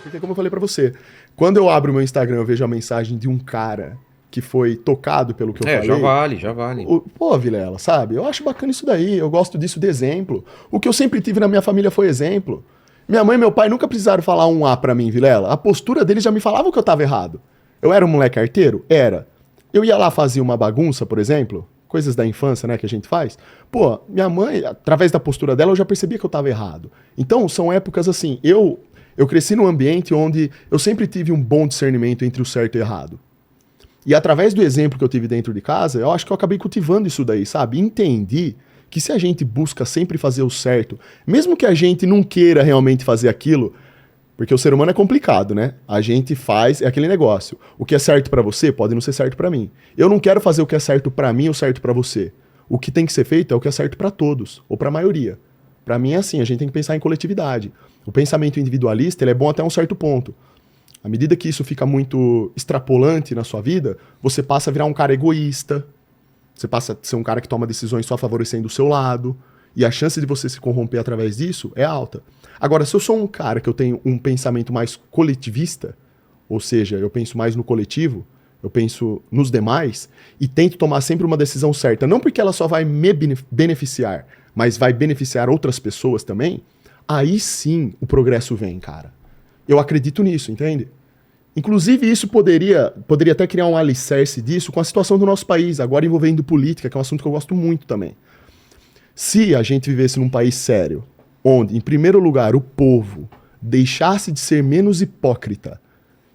Porque como eu falei pra você, quando eu abro o meu Instagram eu vejo a mensagem de um cara que foi tocado pelo que eu falei. Já vale. Pô, Vilela, sabe? Eu acho bacana isso daí, eu gosto disso de exemplo. O que eu sempre tive na minha família foi exemplo. Minha mãe e meu pai nunca precisaram falar um A pra mim, Vilela. A postura deles já me falava que eu tava errado. Eu era um moleque arteiro? Era. Eu ia lá fazer uma bagunça, por exemplo, coisas da infância, né, que a gente faz. Pô, minha mãe, através da postura dela, eu já percebia que eu tava errado. Então, são épocas assim, eu cresci num ambiente onde eu sempre tive um bom discernimento entre o certo e o errado. E através do exemplo que eu tive dentro de casa, eu acho que eu acabei cultivando isso daí, sabe? Entendi que se a gente busca sempre fazer o certo, mesmo que a gente não queira realmente fazer aquilo, porque o ser humano é complicado, né? A gente faz, é aquele negócio. O que é certo pra você pode não ser certo pra mim. Eu não quero fazer o que é certo pra mim ou certo pra você. O que tem que ser feito é o que é certo pra todos, ou pra maioria. Pra mim é assim, a gente tem que pensar em coletividade. O pensamento individualista, ele é bom até um certo ponto. À medida que isso fica muito extrapolante na sua vida, você passa a virar um cara egoísta, você passa a ser um cara que toma decisões só favorecendo o seu lado, e a chance de você se corromper através disso é alta. Agora, se eu sou um cara que eu tenho um pensamento mais coletivista, ou seja, eu penso mais no coletivo, eu penso nos demais, e tento tomar sempre uma decisão certa, não porque ela só vai me beneficiar, mas vai beneficiar outras pessoas também, aí sim o progresso vem, cara. Eu acredito nisso, entende? Inclusive, isso poderia até criar um alicerce disso com a situação do nosso país, agora envolvendo política, que é um assunto que eu gosto muito também. Se a gente vivesse num país sério, onde, em primeiro lugar, o povo deixasse de ser menos hipócrita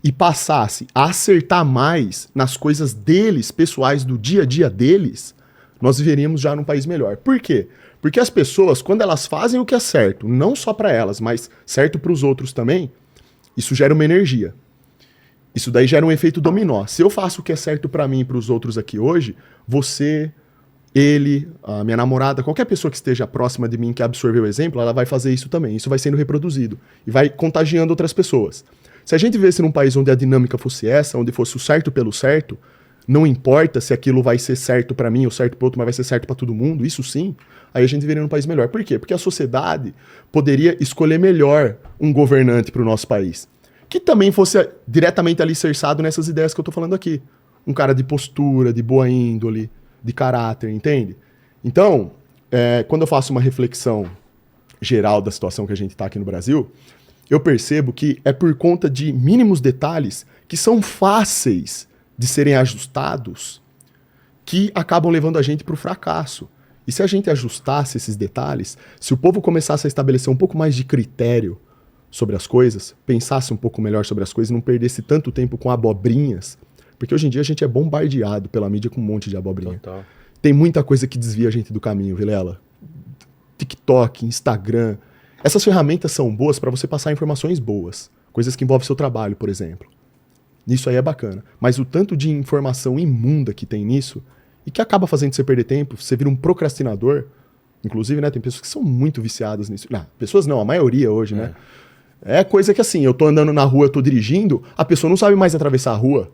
e passasse a acertar mais nas coisas deles, pessoais, do dia a dia deles, nós viveríamos já num país melhor. Por quê? Porque as pessoas, quando elas fazem o que é certo, não só para elas, mas certo para os outros também, isso gera uma energia. Isso daí gera um efeito dominó. Se eu faço o que é certo pra mim e pros outros aqui hoje, você, ele, a minha namorada, qualquer pessoa que esteja próxima de mim que absorveu o exemplo, ela vai fazer isso também. Isso vai sendo reproduzido e vai contagiando outras pessoas. Se a gente vivesse num país onde a dinâmica fosse essa, onde fosse o certo pelo certo, não importa se aquilo vai ser certo pra mim ou certo pro outro, mas vai ser certo pra todo mundo, isso sim, aí a gente viveria num país melhor. Por quê? Porque a sociedade poderia escolher melhor um governante pro nosso país, que também fosse diretamente alicerçado nessas ideias que eu tô falando aqui. Um cara de postura, de boa índole, de caráter, entende? Então, quando eu faço uma reflexão geral da situação que a gente tá aqui no Brasil, eu percebo que é por conta de mínimos detalhes que são fáceis de serem ajustados que acabam levando a gente pro fracasso. E se a gente ajustasse esses detalhes, se o povo começasse a estabelecer um pouco mais de critério sobre as coisas, pensasse um pouco melhor sobre as coisas, não perdesse tanto tempo com abobrinhas, porque hoje em dia a gente é bombardeado pela mídia com um monte de abobrinha. Total. Tem muita coisa que desvia a gente do caminho, Vilela. TikTok, Instagram. Essas ferramentas são boas para você passar informações boas, coisas que envolvem seu trabalho, por exemplo. Isso aí é bacana. Mas o tanto de informação imunda que tem nisso, e que acaba fazendo você perder tempo, você vira um procrastinador. Inclusive, né, tem pessoas que são muito viciadas nisso. Não, pessoas não, a maioria hoje, né? É coisa que assim, eu tô andando na rua, eu tô dirigindo, a pessoa não sabe mais atravessar a rua.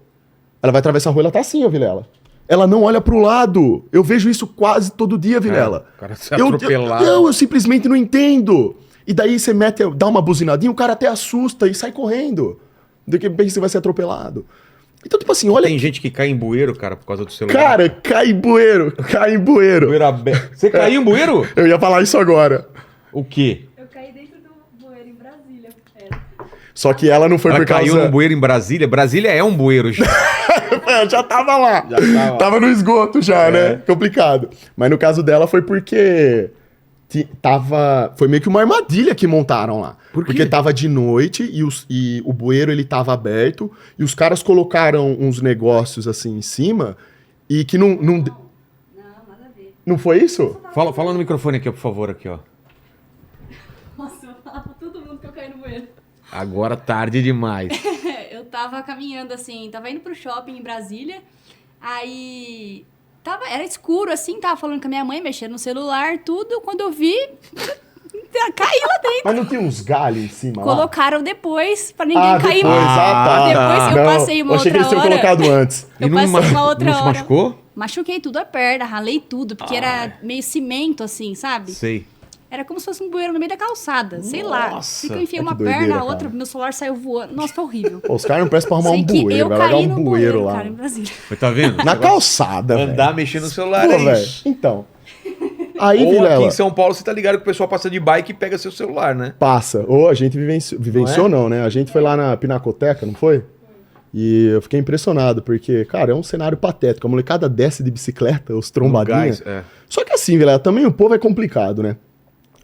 Ela vai atravessar a rua, ela tá assim, ó, Vilela. Ela não olha pro lado. Eu vejo isso quase todo dia, Vilela. O cara se atropelado. Eu simplesmente não entendo. E daí você dá uma buzinadinha, o cara até assusta e sai correndo. De repente você vai ser atropelado. Então, tipo assim, olha... Tem gente que cai em bueiro, cara, por causa do celular. Cara, cai em bueiro. Bueiro aberto. Você caiu em bueiro? Eu ia falar isso agora. O quê? Eu caí dentro do bueiro em Brasília. Só que ela não foi Ela por causa... caiu num bueiro em Brasília? Brasília é um bueiro já. Já tava lá. Tava no esgoto já, né? Complicado. Mas no caso dela foi porque... Foi meio que uma armadilha que montaram lá. Por quê? Porque tava de noite e o bueiro ele tava aberto e os caras colocaram uns negócios assim em cima e que não... Não, nada a ver. Não foi isso? Fala no microfone aqui, por favor, aqui, ó. Nossa, eu falo pra todo mundo que eu caí no bueiro. Agora tarde demais. Eu tava caminhando assim, tava indo pro shopping em Brasília, aí era escuro assim, tava falando com a minha mãe, mexendo no celular, tudo, quando eu vi, caí lá dentro. Mas não tinha uns galhos em cima lá? Colocaram depois, pra ninguém cair depois, mais. Depois eu passei uma eu achei que outra eles tinham hora. colocado antes. Eu passei uma outra não se hora. machucou? Machuquei tudo a perna, ralei tudo, porque era meio cimento assim, sabe? Sei. Era como se fosse um bueiro no meio da calçada, sei lá. Nossa, Sei que eu enfiei que uma doideira, perna, a cara. outra, meu celular saiu voando. Nossa, foi horrível. Pô, os caras não prestam pra arrumar Sei um que bueiro, eu vai largar caí um no bueiro lá. cara, em Brasília. Mas tá vendo? Na calçada, velho. Andar mexendo no celular Pô, é velho. isso. Então. Aí, Ou aqui Vilela, em São Paulo, você tá ligado que o pessoal passa de bike e pega seu celular, né? passa. Ou a gente vivenciou, Não não, né? A gente foi lá na Pinacoteca, não foi? E eu fiquei impressionado, porque, cara, é um cenário patético. A molecada desce de bicicleta, os trombadinhas. No gás, é. Só que assim, Vilela, também o povo é complicado, né?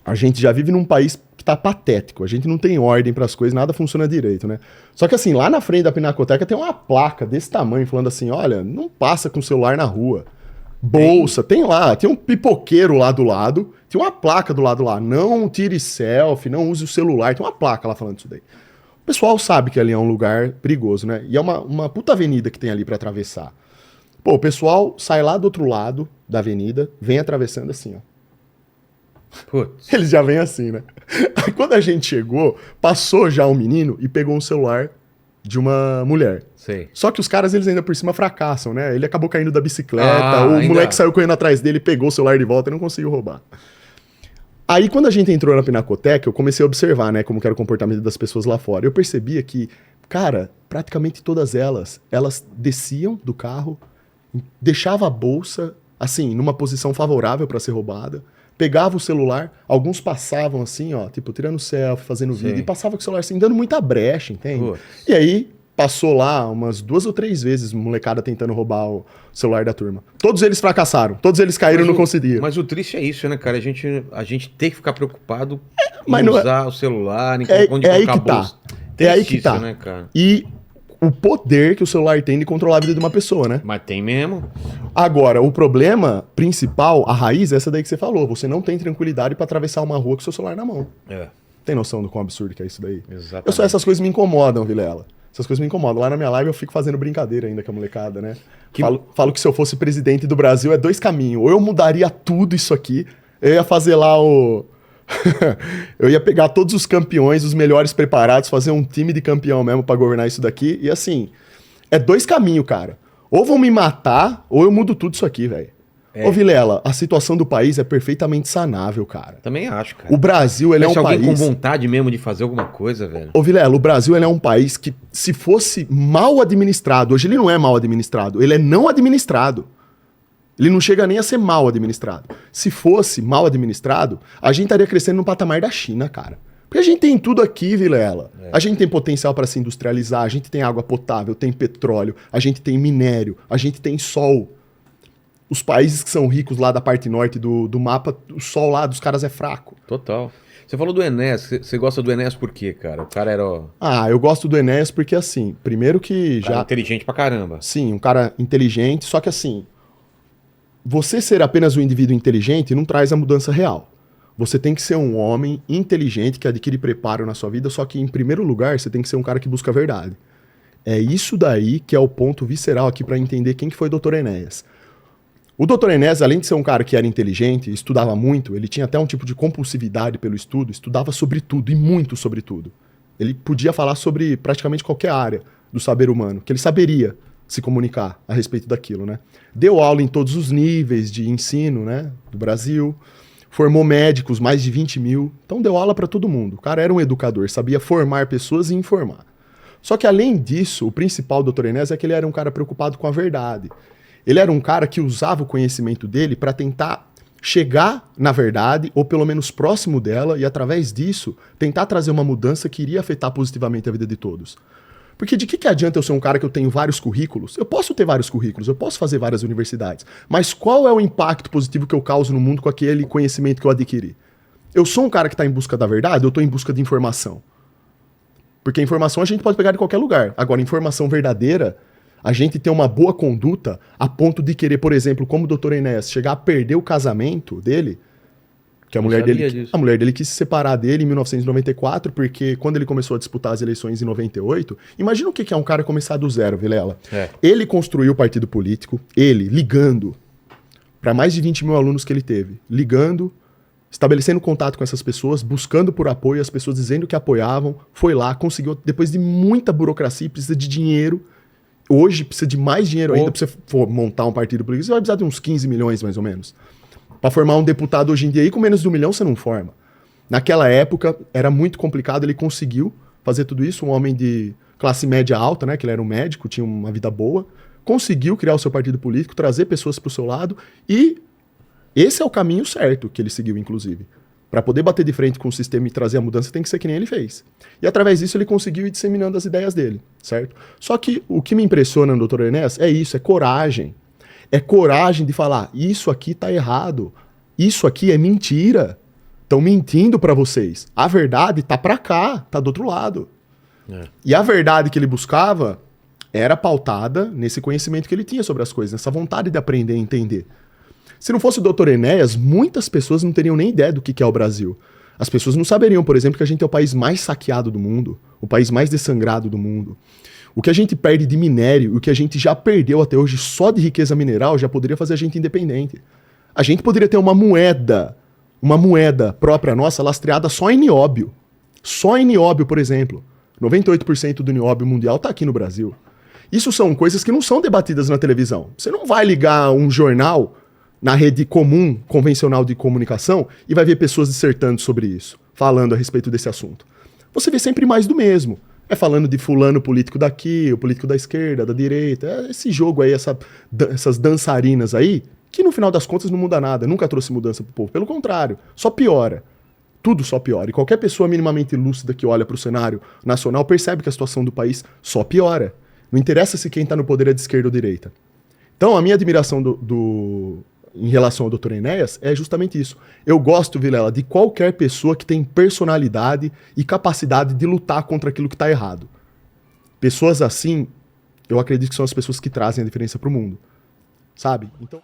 A gente já vive num país que tá patético. A gente não tem ordem pras coisas, nada funciona direito, né? Só que assim, lá na frente da Pinacoteca tem uma placa desse tamanho falando assim, olha, não passa com o celular na rua. Bolsa, tem lá, tem um pipoqueiro lá do lado, tem uma placa do lado lá, não tire selfie, não use o celular, tem uma placa lá falando isso daí. O pessoal sabe que ali é um lugar perigoso, né? E é uma puta avenida que tem ali pra atravessar. Pô, o pessoal sai lá do outro lado da avenida, vem atravessando assim, ó. Putz. Eles já vêm assim, né? Aí quando a gente chegou, passou já um menino e pegou um celular de uma mulher. Sei. Só que os caras, eles ainda por cima fracassam, né? Ele acabou caindo da bicicleta, Ah, o ainda. moleque saiu correndo atrás dele, pegou o celular de volta e não conseguiu roubar. Aí, quando a gente entrou na Pinacoteca, eu comecei a observar, né, como que era o comportamento das pessoas lá fora. Eu percebia que, cara, praticamente todas elas desciam do carro, deixavam a bolsa, assim, numa posição favorável para ser roubada, pegava o celular, alguns passavam assim, ó, tipo, tirando selfie, fazendo Sim. vídeo, e passava com o celular assim, dando muita brecha, entende? Putz. E aí, passou lá umas 2 ou 3 vezes molecada tentando roubar o celular da turma. Todos eles fracassaram, todos eles caíram e não conseguiram. Mas o triste é isso, né, cara? A gente tem que ficar preocupado Mas em não é- usar o celular, em É aí que colocar a tá. bolsa. É aí Triste que isso, tá. né, cara? E o poder que o celular tem de controlar a vida de uma pessoa, né? Mas tem mesmo. Agora, o problema principal, a raiz, é essa daí que você falou. Você não tem tranquilidade pra atravessar uma rua com seu celular na mão. É, Tem noção do quão absurdo que é isso daí? exatamente. Essas coisas me incomodam, Vilela. Essas coisas me incomodam. Lá na minha live eu fico fazendo brincadeira ainda com a molecada, né? Falo que se eu fosse presidente do Brasil é 2 caminhos. Ou eu mudaria tudo isso aqui, eu ia fazer lá o... eu ia pegar todos os campeões, os melhores preparados, fazer um time de campeão mesmo pra governar isso daqui. E assim, é 2 caminhos, cara. Ou vão me matar, ou eu mudo tudo isso aqui, velho. Ô, Vilela, a situação do país é perfeitamente sanável, cara. Também acho, cara. O Brasil, ele é Se um alguém país... com vontade mesmo de fazer alguma coisa, velho. Ô, Vilela, o Brasil ele é um país que, se fosse mal administrado, hoje ele não é mal administrado, ele é não administrado. Ele não chega nem a ser mal administrado. Se fosse mal administrado, a gente estaria crescendo no patamar da China, cara. Porque a gente tem tudo aqui, Vilela. A gente tem potencial para se industrializar, a gente tem água potável, tem petróleo, a gente tem minério, a gente tem sol. Os países que são ricos lá da parte norte do mapa, o sol lá dos caras é fraco. Total. Você falou do Enéas. Você gosta do Enéas por quê, cara? O cara era Ah, eu gosto do Enéas porque, assim, primeiro que cara já... inteligente pra caramba. Sim, um cara inteligente, só que assim, você ser apenas um indivíduo inteligente não traz a mudança real. Você tem que ser um homem inteligente que adquire preparo na sua vida, só que em primeiro lugar você tem que ser um cara que busca a verdade. É isso daí que é o ponto visceral aqui para entender quem que foi o Dr. Enéas. O Dr. Enéas, além de ser um cara que era inteligente, estudava muito, ele tinha até um tipo de compulsividade pelo estudo, estudava sobre tudo e muito sobre tudo. Ele podia falar sobre praticamente qualquer área do saber humano, que ele saberia se comunicar a respeito daquilo, né? Deu aula em todos os níveis de ensino, né, do Brasil, formou médicos, mais de 20 mil, então deu aula para todo mundo. O cara era um educador, sabia formar pessoas e informar. Só que além disso, o principal do Dr. Enéas é que ele era um cara preocupado com a verdade. Ele era um cara que usava o conhecimento dele para tentar chegar na verdade, ou pelo menos próximo dela, e através disso, tentar trazer uma mudança que iria afetar positivamente a vida de todos. Porque de que adianta eu ser um cara que eu tenho vários currículos? Eu posso ter vários currículos, eu posso fazer várias universidades, mas qual é o impacto positivo que eu causo no mundo com aquele conhecimento que eu adquiri? Eu sou um cara que está em busca da verdade, ou eu estou em busca de informação? Porque informação a gente pode pegar de qualquer lugar. Agora, informação verdadeira, a gente tem uma boa conduta a ponto de querer, por exemplo, como o Dr. Enéas, chegar a perder o casamento dele, que a mulher dele quis se separar dele em 1994, porque quando ele começou a disputar as eleições em 98, imagina o que é um cara começar do zero, Vilela. Ele construiu o partido político, ele ligando para mais de 20 mil alunos que ele teve, ligando, estabelecendo contato com essas pessoas, buscando por apoio, as pessoas dizendo que apoiavam, foi lá, conseguiu, depois de muita burocracia, precisa de dinheiro. Hoje precisa de mais dinheiro ainda pra você for montar um partido político. Você vai precisar de uns 15 milhões, mais ou menos. Pra formar um deputado hoje em dia aí, com menos de 1 milhão você não forma. Naquela época era muito complicado, ele conseguiu fazer tudo isso, um homem de classe média alta, né, que ele era um médico, tinha uma vida boa, conseguiu criar o seu partido político, trazer pessoas pro seu lado, e esse é o caminho certo que ele seguiu, inclusive. Para poder bater de frente com o sistema e trazer a mudança, tem que ser que nem ele fez. E através disso ele conseguiu ir disseminando as ideias dele, certo? Só que o que me impressiona no Dr. Enéas é isso, é coragem. É coragem de falar, isso aqui tá errado, isso aqui é mentira. Estão mentindo para vocês. A verdade tá para cá, tá do outro lado. E a verdade que ele buscava era pautada nesse conhecimento que ele tinha sobre as coisas, nessa vontade de aprender e entender. Se não fosse o Dr. Enéas, muitas pessoas não teriam nem ideia do que é o Brasil. As pessoas não saberiam, por exemplo, que a gente é o país mais saqueado do mundo, o país mais dessangrado do mundo. O que a gente perde de minério, o que a gente já perdeu até hoje só de riqueza mineral, já poderia fazer a gente independente. A gente poderia ter uma moeda própria nossa lastreada só em nióbio. Só em nióbio, por exemplo. 98% do nióbio mundial está aqui no Brasil. Isso são coisas que não são debatidas na televisão. Você não vai ligar um jornal na rede comum, convencional de comunicação, e vai ver pessoas dissertando sobre isso, falando a respeito desse assunto. Você vê sempre mais do mesmo. É falando de fulano político daqui, o político da esquerda, da direita, esse jogo aí, essas dançarinas aí, que no final das contas não muda nada, nunca trouxe mudança pro povo. Pelo contrário, só piora. Tudo só piora. E qualquer pessoa minimamente lúcida que olha pro cenário nacional percebe que a situação do país só piora. Não interessa se quem tá no poder é de esquerda ou direita. Então, a minha admiração em relação ao Dr. Enéas é justamente isso. Eu gosto, Vilela, de qualquer pessoa que tem personalidade e capacidade de lutar contra aquilo que tá errado. Pessoas assim, eu acredito que são as pessoas que trazem a diferença pro mundo. Sabe? Então...